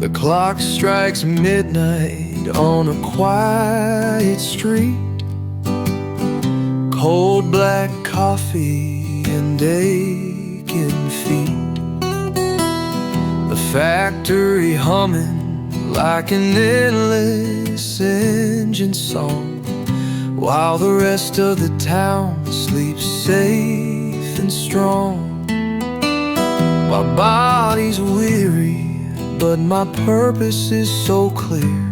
The clock strikes midnight on a quiet street. Cold black coffee and aching feet. The factory humming like an endless engine song, while the rest of the town sleeps safe and strong. My body's weary, but my purpose is so clear.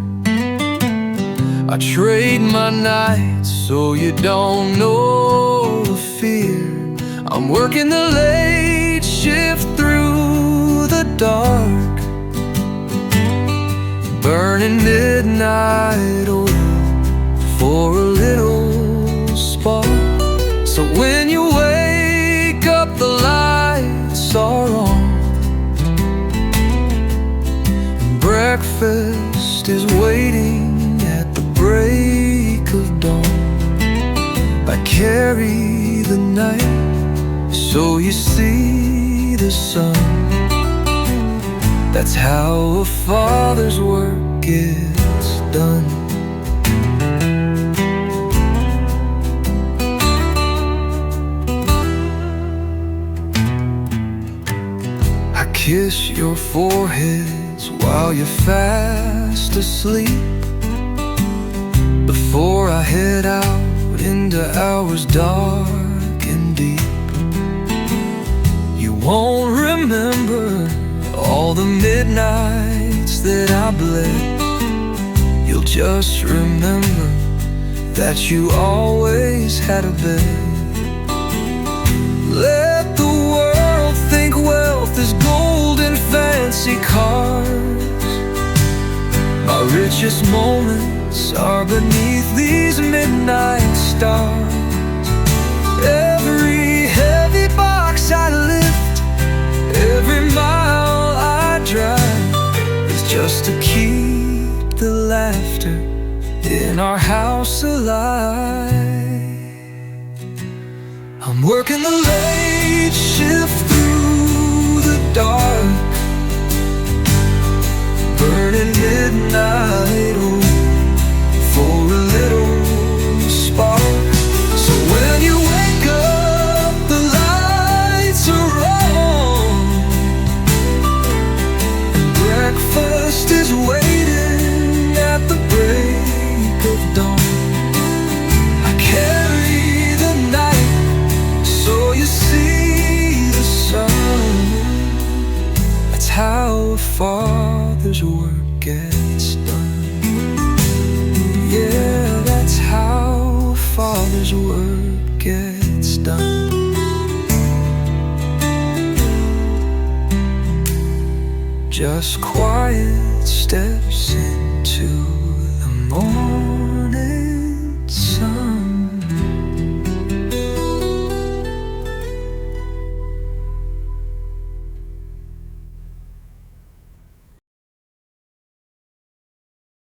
I trade my nights so you don't know the fear. I'm working the late shift through the dark, burning midnight oil for a little spark. So when you wake up, the lights are on. Breakfast is waiting at the break of dawn. I carry the night so you see the sun. That's how a father's work gets done. I kiss your foreheads while you're fast asleep, before I head out into hours dark and deep. You won't remember all the midnights that I bled. You'll just remember that you always had a bed. Let the world think wealth is gold and fancy cars. My richest moments are beneath these midnight stars. Every heavy box I lift, every mile I drive, is just to keep the laughter in our house alive. I'm working the late shift through the dark, burning midnight oil for a little spark. So when you wake up, the lights are on, and breakfast is waiting at the break of dawn. I carry the night so you see the sun. That's how a father's work gets done. Yeah, that's how a father's work gets done. Just quiet steps into the morning.